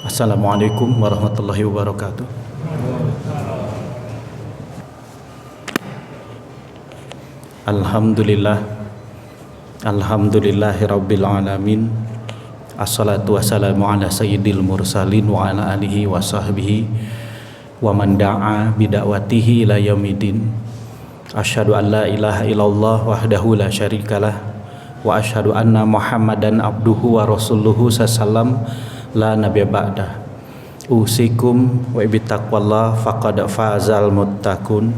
Assalamualaikum warahmatullahi wabarakatuh. Alhamdulillah, alhamdulillahirabbil alamin. Assalatu wassalamu ala sayyidil mursalin wa ala alihi wa sahbihi wa man da'a bidakwatihi ila yaumidin. Asyhadu an la ilaha illallah wahdahu la syarikalah wa asyhadu anna Muhammadan abduhu wa rasuluhu sallam la nabiyya ba'dah. Usikum wa bittaqwallah faqad fazal muttaqun.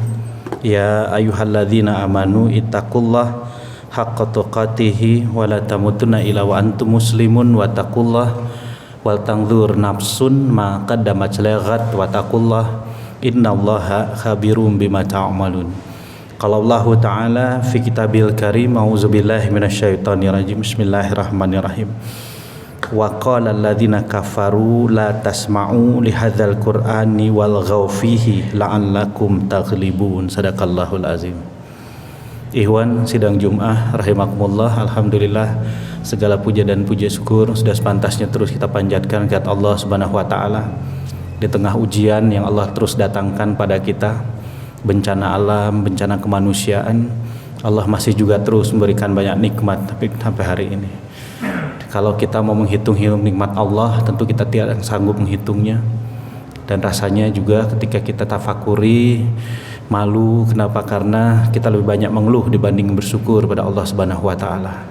Ya ayyuhalladzina amanu ittaqullah haqqa tuqatih wa la tamutunna illa wa antum muslimun wa taqullah wal tanzur nafsun ma qaddamat lighat wa taqullah innallaha khabirum bima ta'malun. Qala Allah Ta'ala fi kitabil karim, a'udzubillahi minasyaitonir rajim. Bismillahirrahmanirrahim. Wa qala alladzina kafaru la tasma'u li hadzal qur'ani walghaw fihi la'allakum taghlibun. Sadaqallahul azim. Ikhwan sidang Jumat rahimakumullah, alhamdulillah segala puja dan puji syukur sudah sepantasnya terus kita panjatkan kepada Allah Subhanahu wa taala di tengah ujian yang Allah terus datangkan pada kita, bencana alam, bencana kemanusiaan. Allah masih juga terus memberikan banyak nikmat sampai hari ini. Kalau kita mau menghitung nikmat Allah, tentu kita tidak sanggup menghitungnya. Dan rasanya juga ketika kita tafakuri, malu. Kenapa? Karena kita lebih banyak mengeluh dibanding bersyukur pada Allah Subhanahu wa taala.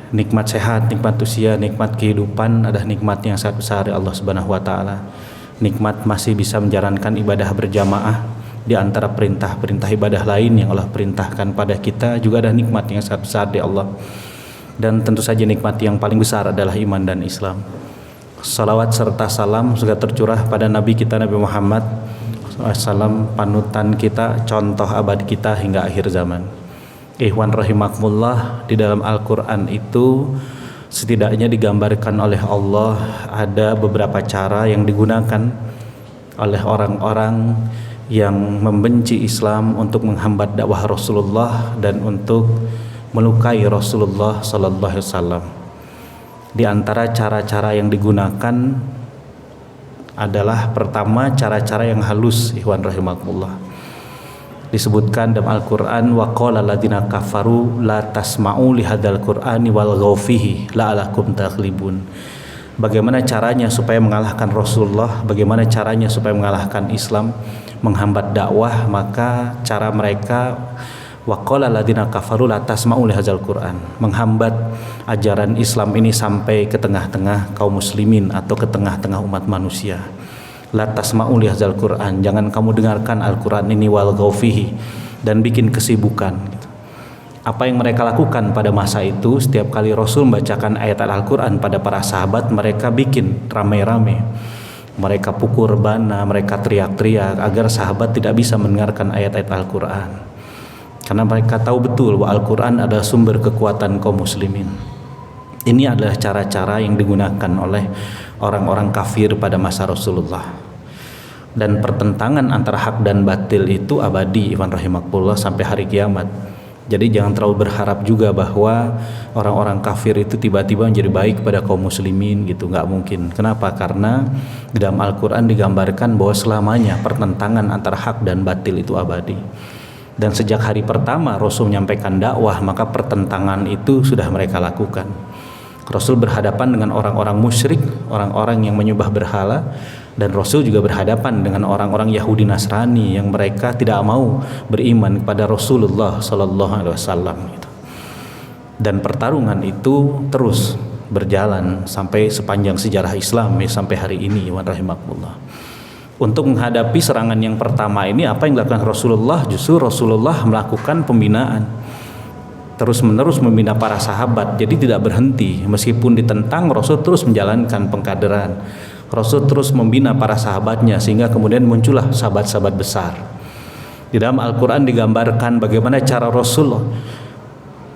Nikmat sehat, nikmat usia, nikmat kehidupan adalah nikmat yang sangat besar dari Allah Subhanahu wa taala. Nikmat masih bisa menjalankan ibadah berjamaah di antara perintah-perintah ibadah lain yang Allah perintahkan pada kita, juga ada nikmat yang sangat besar dari Allah. Dan tentu saja nikmat yang paling besar adalah iman dan Islam. Salawat serta salam juga tercurah pada Nabi kita Nabi Muhammad SAW, panutan kita, contoh abad kita hingga akhir zaman. Ikhwan rahimakumullah, di dalam Al-Quran itu setidaknya digambarkan oleh Allah ada beberapa cara yang digunakan oleh orang-orang yang membenci Islam untuk menghambat dakwah Rasulullah dan untuk melukai Rasulullah sallallahu alaihi wasallam. Di antara cara-cara yang digunakan adalah pertama cara-cara yang halus, ikhwan rahimakumullah. Disebutkan dalam Al-Qur'an, wa qala alladziina kafaru la tasma'u li hadzal qur'ani walghaw fihi la'allakum taghlibun. Bagaimana caranya supaya mengalahkan Rasulullah, bagaimana caranya supaya mengalahkan Islam, menghambat dakwah, maka cara mereka wa qala alladziina kafaru la tasma'u li hadzal qur'an, menghambat ajaran Islam ini sampai ke tengah-tengah kaum muslimin atau ke tengah-tengah umat manusia. La tasma'u li hadzal qur'an, jangan kamu dengarkan Al-Qur'an ini walghaw fihi, dan bikin kesibukan gitu. Apa yang mereka lakukan pada masa itu, setiap kali Rasul membacakan ayat Al-Qur'an pada para sahabat, mereka bikin ramai-ramai. Mereka pukul bana, mereka teriak-teriak agar sahabat tidak bisa mendengarkan ayat-ayat Al-Qur'an. Karena mereka tahu betul bahwa Al-Quran adalah sumber kekuatan kaum muslimin. Ini adalah cara-cara yang digunakan oleh orang-orang kafir pada masa Rasulullah. Dan pertentangan antara hak dan batil itu abadi, ikhwan rahimakumullah, sampai hari kiamat. Jadi jangan terlalu berharap juga bahwa orang-orang kafir itu tiba-tiba menjadi baik pada kaum muslimin gitu, nggak mungkin. Kenapa? Karena di dalam Al-Quran digambarkan bahwa selamanya pertentangan antara hak dan batil itu abadi. Dan sejak hari pertama Rasul menyampaikan dakwah, maka pertentangan itu sudah mereka lakukan. Rasul berhadapan dengan orang-orang musyrik, orang-orang yang menyembah berhala, dan Rasul juga berhadapan dengan orang-orang Yahudi Nasrani yang mereka tidak mau beriman kepada Rasulullah sallallahu alaihi wasallam gitu. Dan pertarungan itu terus berjalan sampai sepanjang sejarah Islam, sampai hari ini, wa rahimakumullah. Untuk menghadapi serangan yang pertama ini, apa yang dilakukan Rasulullah? Justru Rasulullah melakukan pembinaan, terus-menerus membina para sahabat. Jadi tidak berhenti, meskipun ditentang, Rasul terus menjalankan pengkaderan. Rasul terus membina para sahabatnya, sehingga kemudian muncullah sahabat-sahabat besar. Di dalam Al-Quran digambarkan bagaimana cara Rasul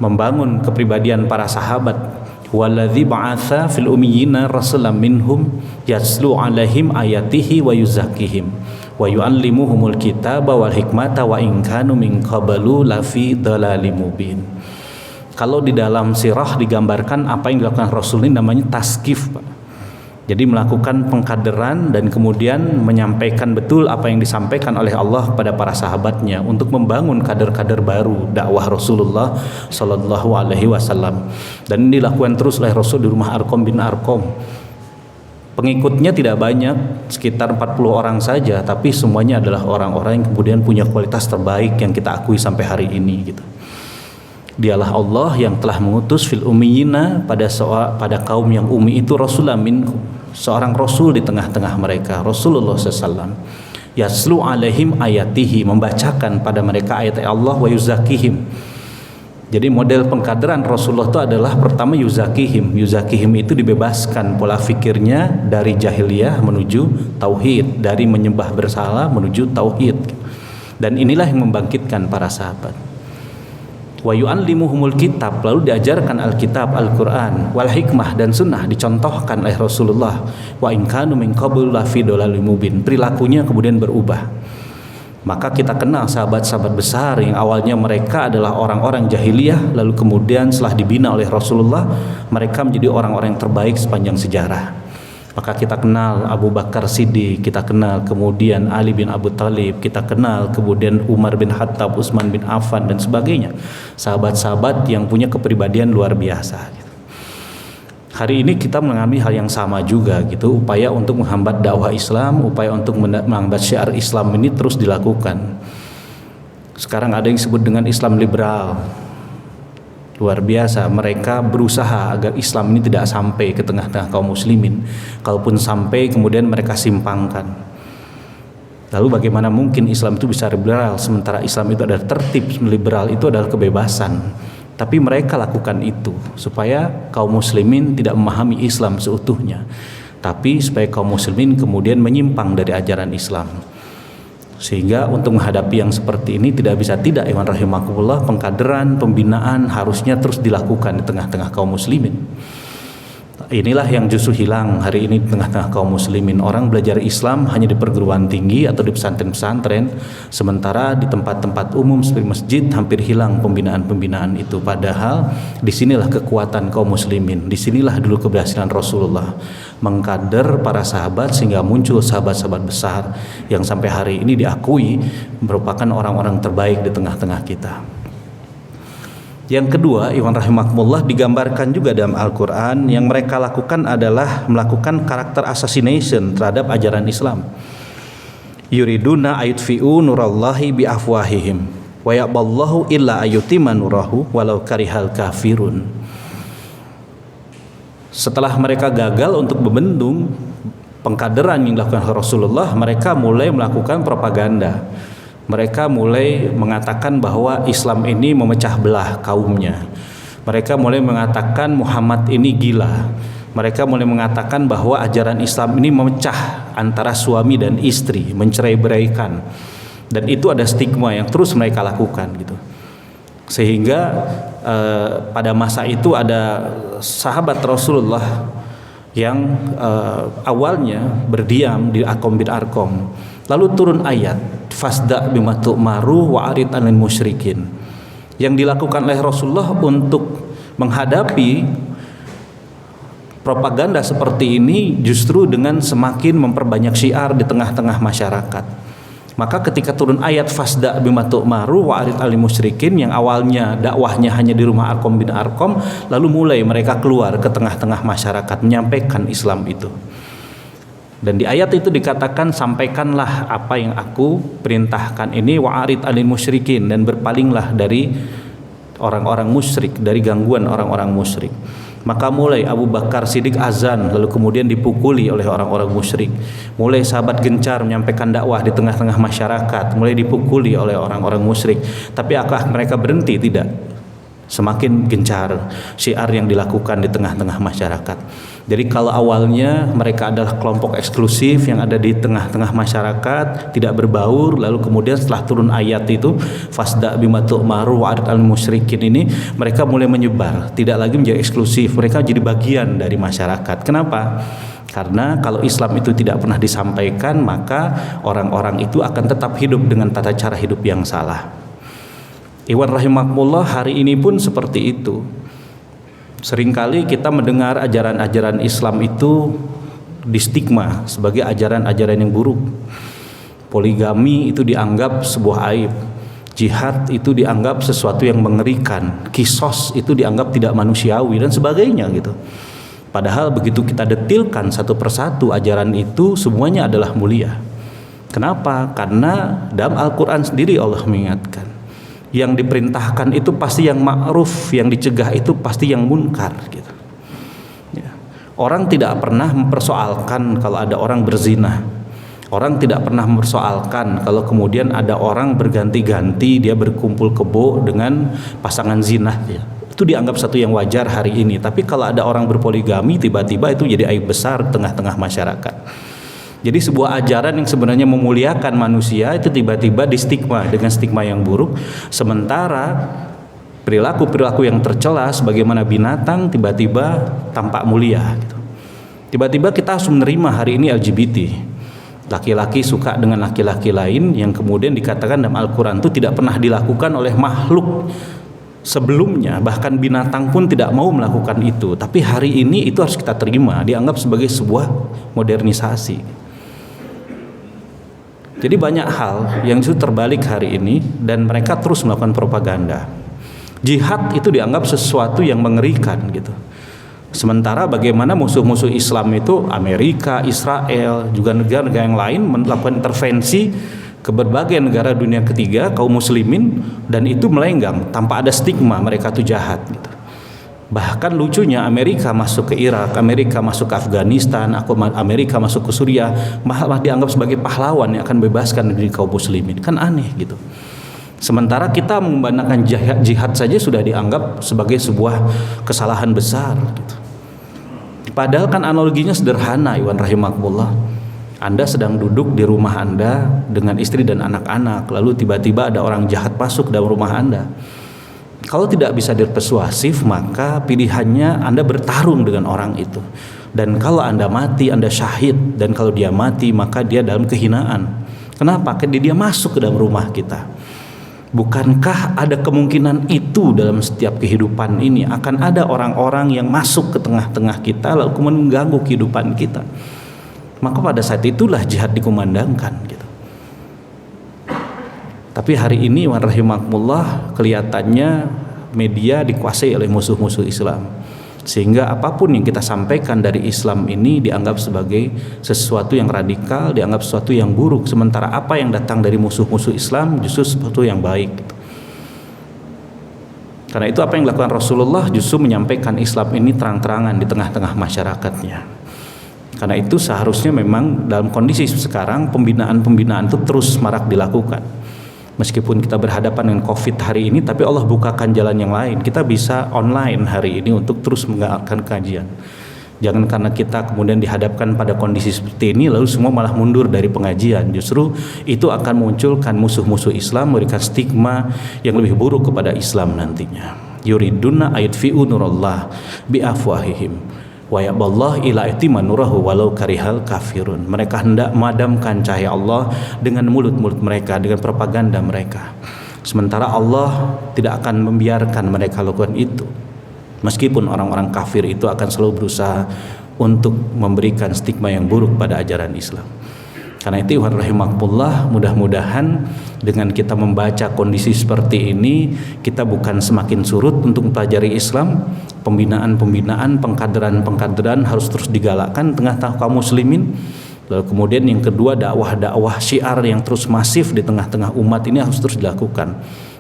membangun kepribadian para sahabat. Walladzi ba'atsa fil ummiyina rasulan minhum yatslu 'alaihim ayatihi wa yuzakkihim wa yu'allimuhumul kitaba wal hikmata wa in kanu min qablu lafi dhalalim mubin. Kalau di dalam sirah digambarkan apa yang dilakukan Rasul ini namanya taskif, Pak. Jadi melakukan pengkaderan dan kemudian menyampaikan betul apa yang disampaikan oleh Allah kepada para sahabatnya untuk membangun kader-kader baru dakwah Rasulullah Sallallahu Alaihi Wasallam. Dan ini dilakukan terus oleh Rasul di rumah Arqam bin Arqam. Pengikutnya tidak banyak, sekitar 40 orang saja, tapi semuanya adalah orang-orang yang kemudian punya kualitas terbaik yang kita akui sampai hari ini gitu. Dialah Allah yang telah mengutus fil ummiyina pada kaum yang ummi itu rasulan minhum, seorang rasul di tengah-tengah mereka, Rasulullah SAW. Yaslu alaihim ayatihi, membacakan pada mereka ayat Allah, wa yuzakihim. Jadi model pengkaderan Rasulullah itu adalah pertama yuzakihim. Yuzakihim itu dibebaskan pola fikirnya dari jahiliyah menuju tauhid, dari menyembah berhala menuju tauhid. Dan inilah yang membangkitkan para sahabat. Wa yu'allimuhumul kitab, lalu diajarkan Alkitab, Al-Quran, wal hikmah dan sunnah, dicontohkan oleh Rasulullah. Wa in kanu min qablu lafi dhalalim mubin, perilakunya kemudian berubah. Maka kita kenal sahabat-sahabat besar yang awalnya mereka adalah orang-orang jahiliyah, lalu kemudian setelah dibina oleh Rasulullah, mereka menjadi orang-orang yang terbaik sepanjang sejarah. Maka kita kenal Abu Bakar Siddiq, kita kenal kemudian Ali bin Abu Thalib, kita kenal kemudian Umar bin Khattab, Utsman bin Affan dan sebagainya. Sahabat-sahabat yang punya kepribadian luar biasa. Hari ini kita mengalami hal yang sama juga gitu, upaya untuk menghambat dakwah Islam, upaya untuk menghambat syiar Islam ini terus dilakukan. Sekarang ada yang disebut dengan Islam liberal. Luar biasa, mereka berusaha agar Islam ini tidak sampai ke tengah-tengah kaum muslimin. Kalaupun sampai, kemudian mereka simpangkan. Lalu bagaimana mungkin Islam itu bisa liberal, sementara Islam itu adalah tertib, liberal itu adalah kebebasan. Tapi mereka lakukan itu supaya kaum muslimin tidak memahami Islam seutuhnya, tapi supaya kaum muslimin kemudian menyimpang dari ajaran Islam. Sehingga untuk menghadapi yang seperti ini tidak bisa tidak, ikhwan rahimakumullah, pengkaderan, pembinaan harusnya terus dilakukan di tengah-tengah kaum muslimin. Inilah yang justru hilang hari ini di tengah-tengah kaum muslimin. Orang belajar Islam hanya di perguruan tinggi atau di pesantren-pesantren, sementara di tempat-tempat umum seperti masjid hampir hilang pembinaan-pembinaan itu. Padahal disinilah kekuatan kaum muslimin, disinilah dulu keberhasilan Rasulullah mengkader para sahabat sehingga muncul sahabat-sahabat besar yang sampai hari ini diakui merupakan orang-orang terbaik di tengah-tengah kita. Yang kedua, ikhwan rahimakumullah, digambarkan juga dalam Al-Quran yang mereka lakukan adalah melakukan karakter assassination terhadap ajaran Islam. Yuriduna ayutfi'u nurallahi biafwahihim wa ya'ballahu illa ayyutima nurahu walau karihal kafirun. Setelah mereka gagal untuk membendung pengkaderan yang dilakukan Rasulullah, mereka mulai melakukan propaganda. Mereka mulai mengatakan bahwa Islam ini memecah belah kaumnya. Mereka mulai mengatakan Muhammad ini gila. Mereka mulai mengatakan bahwa ajaran Islam ini memecah antara suami dan istri, mencerai-beraikan. Dan itu ada stigma yang terus mereka lakukan gitu. Sehingga pada masa itu ada sahabat Rasulullah yang awalnya berdiam di Arqam bin Arqam. Lalu turun ayat fasda bima tu'maru wa arid 'anil musyrikin, yang dilakukan oleh Rasulullah untuk menghadapi propaganda seperti ini justru dengan semakin memperbanyak syiar di tengah-tengah masyarakat. Maka ketika turun ayat fasda bima tu'maru wa arid 'anil musyrikin, yang awalnya dakwahnya hanya di rumah Arqam bin Arqam, lalu mulai mereka keluar ke tengah-tengah masyarakat menyampaikan Islam itu. Dan di ayat itu dikatakan, sampaikanlah apa yang aku perintahkan ini wa arid 'anil musyrikin, dan berpalinglah dari orang-orang musyrik, dari gangguan orang-orang musyrik. Maka mulai Abu Bakar Siddiq azan, lalu kemudian dipukuli oleh orang-orang musyrik. Mulai sahabat gencar menyampaikan dakwah di tengah-tengah masyarakat, mulai dipukuli oleh orang-orang musyrik. Tapi apakah mereka berhenti? Tidak. Semakin gencar syiar yang dilakukan di tengah-tengah masyarakat. Jadi kalau awalnya mereka adalah kelompok eksklusif yang ada di tengah-tengah masyarakat, tidak berbaur, lalu kemudian setelah turun ayat itu fasda bima tu'maru wa arid 'anil musyrikin ini, mereka mulai menyebar, tidak lagi menjadi eksklusif, mereka jadi bagian dari masyarakat. Kenapa? Karena kalau Islam itu tidak pernah disampaikan, maka orang-orang itu akan tetap hidup dengan tata cara hidup yang salah. Iwan rahimakumullah, hari ini pun seperti itu. Seringkali kita mendengar ajaran-ajaran Islam itu distigma sebagai ajaran-ajaran yang buruk. Poligami itu dianggap sebuah aib. Jihad itu dianggap sesuatu yang mengerikan. Kisos itu dianggap tidak manusiawi dan sebagainya gitu. Padahal begitu kita detilkan satu persatu ajaran itu semuanya adalah mulia. Kenapa? Karena dalam Al-Quran sendiri Allah mengingatkan, yang diperintahkan itu pasti yang ma'ruf, yang dicegah itu pasti yang munkar gitu. Ya. Orang tidak pernah mempersoalkan kalau ada orang berzina. Orang tidak pernah mempersoalkan kalau kemudian ada orang berganti-ganti dia berkumpul kebo dengan pasangan zina ya. Itu dianggap satu yang wajar hari ini. Tapi kalau ada orang berpoligami tiba-tiba itu jadi aib besar tengah-tengah masyarakat. Jadi sebuah ajaran yang sebenarnya memuliakan manusia itu tiba-tiba distigma dengan stigma yang buruk. Sementara perilaku-perilaku yang tercela sebagaimana binatang tiba-tiba tampak mulia gitu. Tiba-tiba kita harus menerima hari ini LGBT. Laki-laki suka dengan laki-laki lain yang kemudian dikatakan dalam Al-Quran itu tidak pernah dilakukan oleh makhluk sebelumnya, bahkan binatang pun tidak mau melakukan itu. Tapi hari ini itu harus kita terima, dianggap sebagai sebuah modernisasi. Jadi banyak hal yang justru terbalik hari ini dan mereka terus melakukan propaganda. Jihad itu dianggap sesuatu yang mengerikan gitu. Sementara bagaimana musuh-musuh Islam itu Amerika, Israel, juga negara-negara yang lain melakukan intervensi ke berbagai negara dunia ketiga kaum muslimin dan itu melenggang tanpa ada stigma mereka itu jahat gitu. Bahkan lucunya Amerika masuk ke Irak, Amerika masuk ke Afghanistan, Amerika masuk ke Suriah malah dianggap sebagai pahlawan yang akan bebaskan negeri kaum muslimin. Kan aneh gitu. Sementara kita menggunakan jihad saja sudah dianggap sebagai sebuah kesalahan besar gitu. Padahal kan analoginya sederhana, Iwan rahimakumullah. Anda sedang duduk di rumah Anda dengan istri dan anak-anak, lalu tiba-tiba ada orang jahat masuk dalam rumah Anda. Kalau tidak bisa dipersuasif, maka pilihannya Anda bertarung dengan orang itu. Dan kalau Anda mati, Anda syahid. Dan kalau dia mati, maka dia dalam kehinaan. Kenapa? Karena dia masuk ke dalam rumah kita. Bukankah ada kemungkinan itu dalam setiap kehidupan ini akan ada orang-orang yang masuk ke tengah-tengah kita lalu kemudian mengganggu kehidupan kita? Maka pada saat itulah jihad dikumandangkan gitu. Tapi hari ini wa rahimakumullah kelihatannya media dikuasai oleh musuh-musuh Islam. Sehingga apapun yang kita sampaikan dari Islam ini dianggap sebagai sesuatu yang radikal, dianggap sesuatu yang buruk. Sementara apa yang datang dari musuh-musuh Islam justru sesuatu yang baik. Karena itu apa yang dilakukan Rasulullah justru menyampaikan Islam ini terang-terangan di tengah-tengah masyarakatnya. Karena itu seharusnya memang dalam kondisi sekarang pembinaan-pembinaan itu terus marak dilakukan. Meskipun kita berhadapan dengan COVID hari ini, tapi Allah bukakan jalan yang lain. Kita bisa online hari ini untuk terus mengadakan kajian. Jangan karena kita kemudian dihadapkan pada kondisi seperti ini, lalu semua malah mundur dari pengajian. Justru itu akan munculkan musuh-musuh Islam, memberikan stigma yang lebih buruk kepada Islam nantinya. Yuriduna ayatfi'u nurallah bi'afwahihim wa yaballah ila itima nurahu walau karihal kafirun. Mereka hendak memadamkan cahaya Allah dengan mulut-mulut mereka, dengan propaganda mereka. Sementara Allah tidak akan membiarkan mereka lakukan itu. Meskipun orang-orang kafir itu akan selalu berusaha untuk memberikan stigma yang buruk pada ajaran Islam. Karena itu rahimakumullah, mudah-mudahan dengan kita membaca kondisi seperti ini, kita bukan semakin surut untuk mempelajari Islam. Pembinaan-pembinaan, pengkaderan-pengkaderan harus terus digalakkan tengah-tengah kaum muslimin. Lalu kemudian yang kedua, dakwah-dakwah syiar yang terus masif di tengah-tengah umat ini harus terus dilakukan.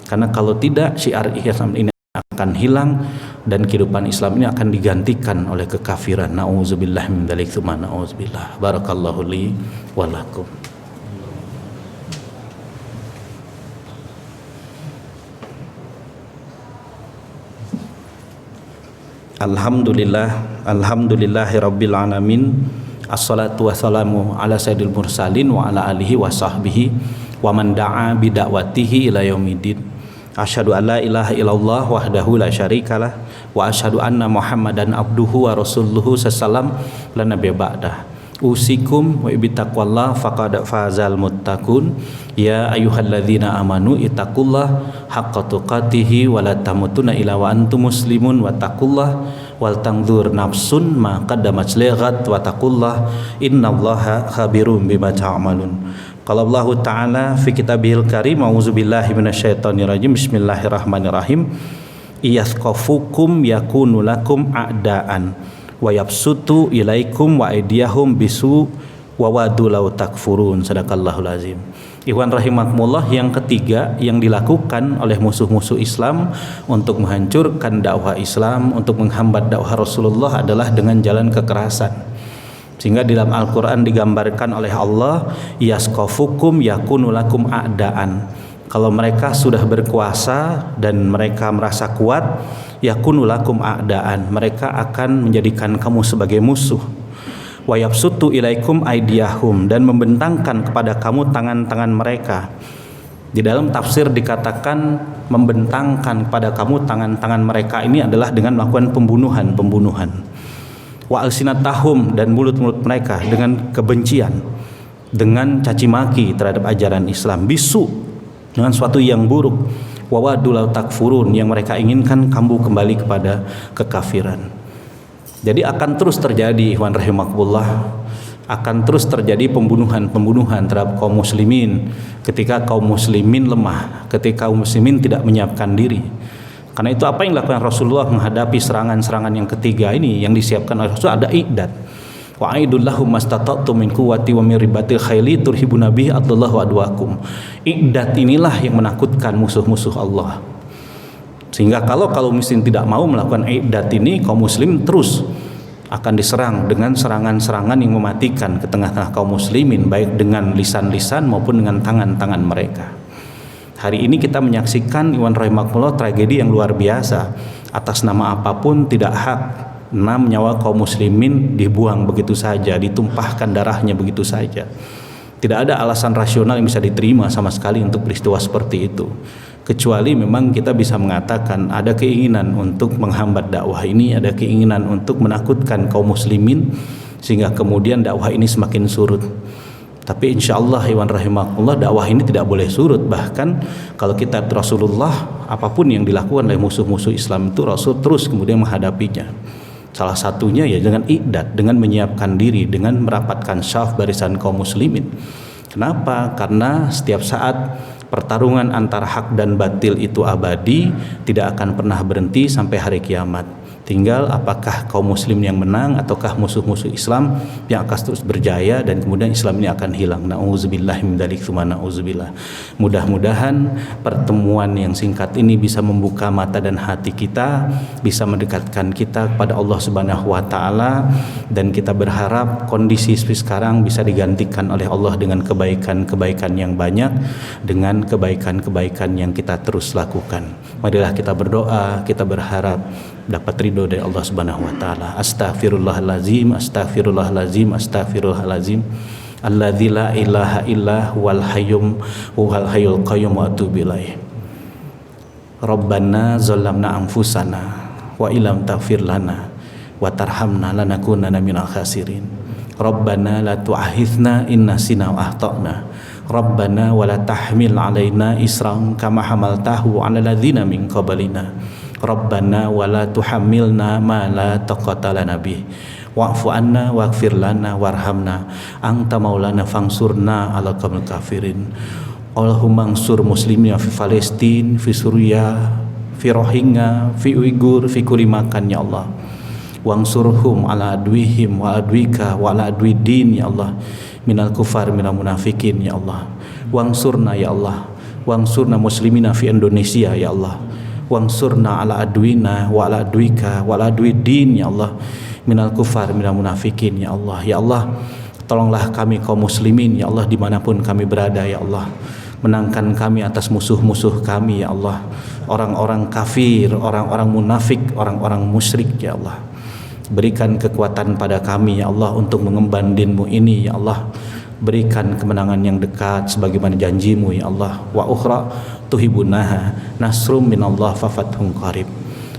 Karena kalau tidak, syiar Islam ini akan hilang dan kehidupan Islam ini akan digantikan oleh kekafiran. Nauzubillah min dzalik tsumma nauzubillah. Barakallahu li wa lakum. Alhamdulillahirabbil alamin. Assalatu wassalamu ala sayyidil mursalin wa ala alihi wa sahbihi wa man da'a bi da'watihi ila yaumiddin. Asyhadu an la ilaha illallah wahdahu la syarikalah wa asyhadu anna Muhammadan abduhu wa rasuluhu sallam la nabiyya ba'dah. Usikum wa bittaqwallah faqad fazal muttaqun. Ya ayyuhalladzina amanu ittaqullah haqqa tuqatih wa la tamutunna illa wa antum muslimun wa taqullah wal tanzur nafsun ma qaddamat lighat wa taqullah innallaha khabirum bima ta'malun. Qala Allah Ta'ala fi kitabihil karim, a'udzubillahi minasyaitonirrajim, bismillahirrahmanirrahim. Iyasqafukum yakunu lakum a'daan wa yabsutu ilaikum wa aydiyahum bisu wa wadu law takfurun. Sadaqallahul azim. Ikhwan rahimakumullah, yang ketiga yang dilakukan oleh musuh-musuh Islam untuk menghancurkan dakwah Islam, untuk menghambat dakwah Rasulullah adalah dengan jalan kekerasan. Sehingga di dalam Al-Qur'an digambarkan oleh Allah, yasqafukum yakunu lakum a'daan. Kalau mereka sudah berkuasa dan mereka merasa kuat, yakunu lakum a'daan, mereka akan menjadikan kamu sebagai musuh. Wa yabsutu ilaikum aydiyahum, dan membentangkan kepada kamu tangan-tangan mereka. Di dalam tafsir dikatakan membentangkan kepada kamu tangan-tangan mereka ini adalah dengan melakukan pembunuhan. Wa alsinatahum, dan mulut-mulut mereka dengan kebencian, dengan caci maki terhadap ajaran Islam. Bisu, dengan suatu yang buruk. Wa wadu law takfurun, yang mereka inginkan kamu kembali kepada kekafiran. Jadi akan terus terjadi, ikhwan rahimakumullah, akan terus terjadi pembunuhan terhadap kaum muslimin ketika kaum muslimin lemah, ketika kaum muslimin tidak menyiapkan diri. Karena itu apa yang dilakukan Rasulullah menghadapi serangan-serangan yang ketiga ini yang disiapkan oleh Rasul, ada i'dad. Wa aidul lahum mastata'tum min quwwati wa min ribatil khaili turhibuna bihi adallahu adwakum. I'dad inilah yang menakutkan musuh-musuh Allah. Sehingga kalau muslim tidak mau melakukan i'dad ini, kaum muslim terus akan diserang dengan serangan-serangan yang mematikan ke tengah-tengah kaum muslimin, baik dengan lisan-lisan maupun dengan tangan-tangan mereka. Hari ini kita menyaksikan, iwan rahimakumullah, tragedi yang luar biasa. Atas nama apapun tidak hak, 6 nyawa kaum muslimin dibuang begitu saja, ditumpahkan darahnya begitu saja. Tidak ada alasan rasional yang bisa diterima sama sekali untuk peristiwa seperti itu, kecuali memang kita bisa mengatakan ada keinginan untuk menghambat dakwah ini, ada keinginan untuk menakutkan kaum muslimin sehingga kemudian dakwah ini semakin surut. Tapi insya Allah, iwan rahimakumullah, dakwah ini tidak boleh surut. Bahkan kalau kita Rasulullah, apapun yang dilakukan oleh musuh-musuh Islam itu Rasul terus kemudian menghadapinya. Salah satunya ya dengan i'dad, dengan menyiapkan diri, dengan merapatkan syaf barisan kaum muslimin. Kenapa? Karena setiap saat pertarungan antara hak dan batil itu abadi, tidak akan pernah berhenti sampai hari kiamat. Tinggal apakah kaum muslim yang menang ataukah musuh-musuh Islam yang akan terus berjaya dan kemudian Islam ini akan hilang. Na'udzubillah min dzalik tsumma na'udzubillah. Mudah-mudahan pertemuan yang singkat ini bisa membuka mata dan hati kita, bisa mendekatkan kita kepada Allah Subhanahu wa taala, dan kita berharap kondisi seperti sekarang bisa digantikan oleh Allah dengan kebaikan-kebaikan yang banyak, dengan kebaikan-kebaikan yang kita terus lakukan. Marilah kita berdoa, kita berharap dapat ridho dari Allah Subhanahu wa taala. Astaghfirullahalazim, astaghfirullahalazim, astaghfirullahalazim. Alladzi la ilaha illa huwal hayyul qayyum wa atubu ilaih. Rabbana zalamna anfusana wa illam taghfir lana wa tarhamna lanakunanna minal khasirin. Rabbana la tu'akhidhna in nasina wa akhtana. Rabbana wa la tahmil 'alaina isran kama hamaltahu 'alal ladzina min qablina. Rabbana wa la tuhammilna ma la taqata lana bih wa'fu anna waghfir lana warhamna anta maulana fansurna 'alal qaumil kafirin. Allahumma ansur muslimina fi Palestin, fi Suriah, fi Rohingya, fi Uighur, fi kulli makan ya Allah. Wangsurhum ala adwihim wa adwika wa ala adwi din ya Allah, minal kufar minal munafikin ya Allah. Wangsurna ya Allah, wangsurna muslimina fi Indonesia ya Allah. Wangsurna ala adwina wa ala adwika wa ala adwi din ya Allah, minal kufar minal munafikin ya Allah. Ya Allah, tolonglah kami kaum muslimin ya Allah dimanapun kami berada ya Allah. Menangkan kami atas musuh-musuh kami ya Allah, orang-orang kafir, orang-orang munafik, orang-orang musyrik ya Allah. Berikan kekuatan pada kami ya Allah untuk mengemban din-Mu ini ya Allah. Berikan kemenangan yang dekat sebagaimana janji-Mu ya Allah. Wa ukhra tuhibunaha nasrum minallah fa fathun qarib.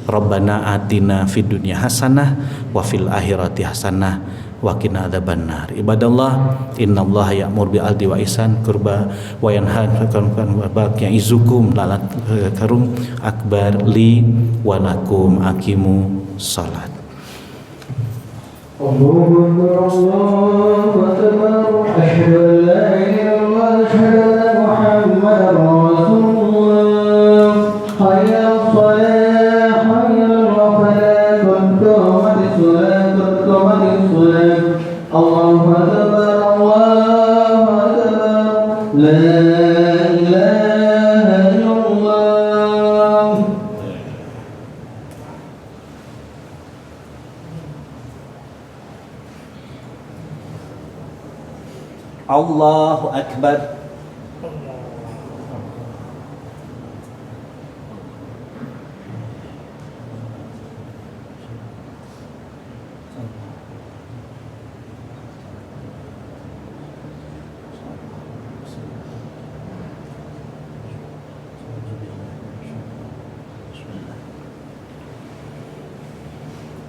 Rabbana atina fid dunya hasanah wa fil akhirati hasanah wa qina adzabannar. Ibadallah, innallaha ya'muru bil adli wa ihsan qurba wa yanha 'anil munkar wa ya'izukum la'allakum akbar li wa lakum aqimu shalat. Allahu akbar, asyhadu an la ilaha illallah, asyhadu anna Muhammadar Rasulullah. Hayya 'alas shalah, hayya 'alal falah, qad qamatis shalah, qad qamatis shalah. Allahu akbar, Allahu akbar, la ilaha illallah. Allahu akbar.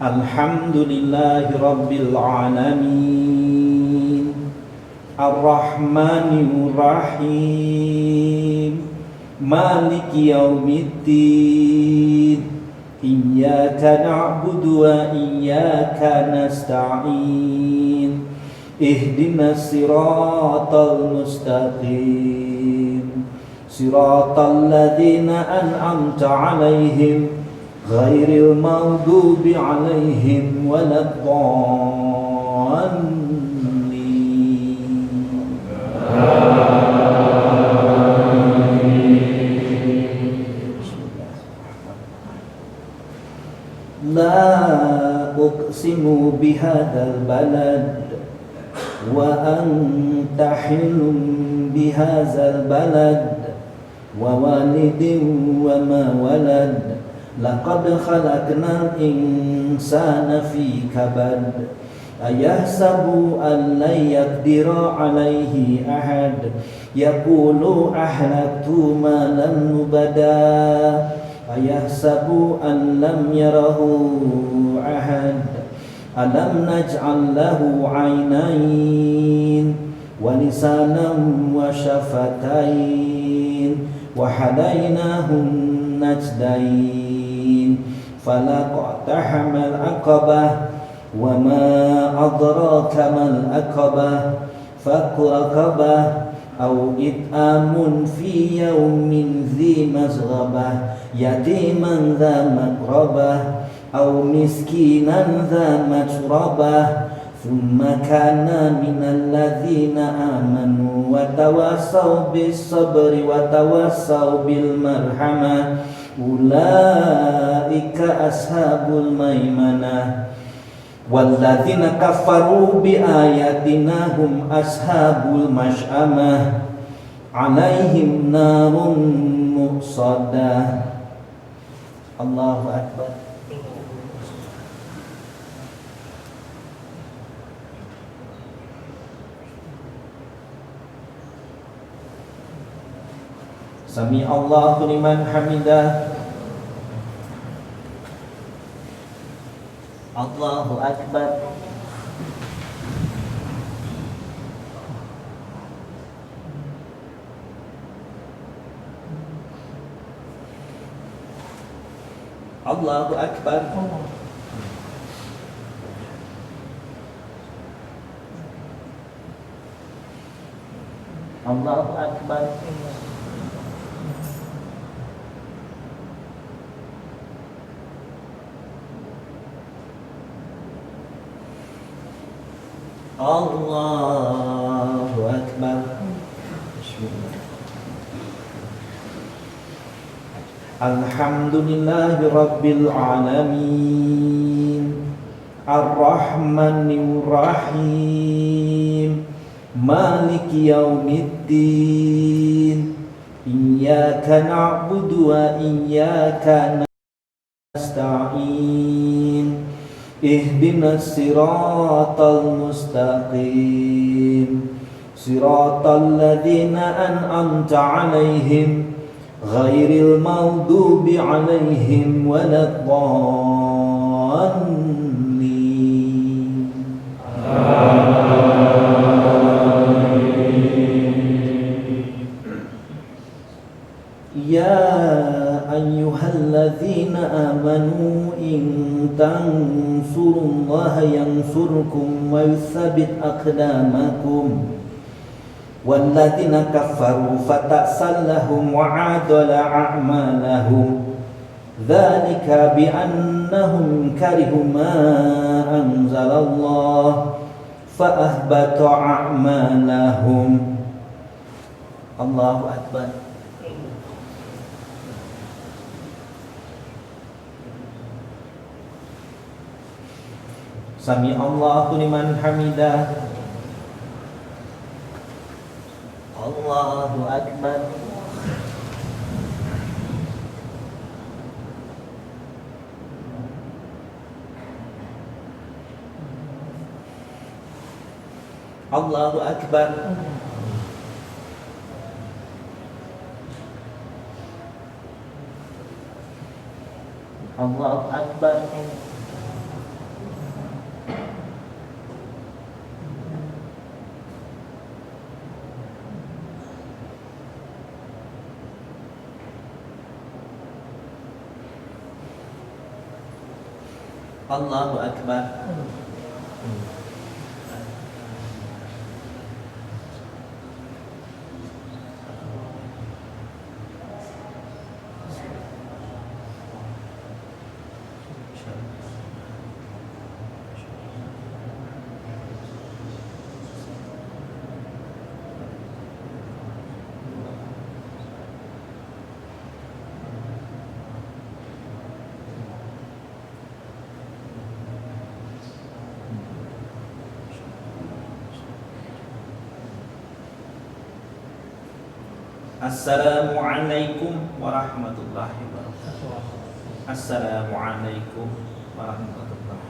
Alhamdulillahi rabbil alamin, ar-rahmanir rahim, maliki yaumiddin, iyyaka na'budu wa iyyaka nasta'in, ihdinas siratal mustaqim, siratal ladzina an'amta 'alaihim ghairil maghdubi 'alaihim waladdallin. La uqsimu bihadzal balad wa anta hilum bihadzal balad wa walidin wa ma walad. Laqad khalaqnal insana fi kabad ayahsabu an la yaqdira alayhi ahad yaqulu ahlaktu malan nubada ayahsabu an lam yarahu ahad alam naj'al lahu 'aynayn wa lisanan wa shafatain wa hadainahum najdain falaqtahamal aqabah wa ma adraka mal aqabah fakku raqabah aw it'amun fi yawmin dhi masghabah yatiman dha maqrabah aw miskinan dha matrabah thumma kana minal ladzina amanu wa tawassaw bis sabri wa tawassaw bil marhamah ulaika ashabul maimanah walladzina kafaru bi ayatina hum ashabul mash'amah alaihim narun muqsadah. Allahu akbar. Sami Allahu liman hamidah. Allahu akbar. Allahu akbar. Allahu akbar. Allahu akbar. Bismillah. Alhamdulillahi rabbil alamin, ar-rahmanir rahim, maliki yaumiddin, iyyaka na'budu wa iyyaka nasta'in, ihdinas siratal mustaqim, siratal ladzina an'amta 'alaihim ghairil maghdubi 'alaihim waladdallin. alladzina amanu in tansurullaha yansurkum wa yutsabbit aqdamakum walladzina kafaru fatasallahum wa adala a'malahum dzalika bi annahum karihu ma anzalallah fa ahbata a'malahum. Allahu akbar. Sami Allahu liman hamidah. Allahu akbar. Allahu akbar. Allahu akbar. Allahu akbar. Assalamualaikum warahmatullahi wabarakatuh. Assalamualaikum warahmatullahi wabarakatuh.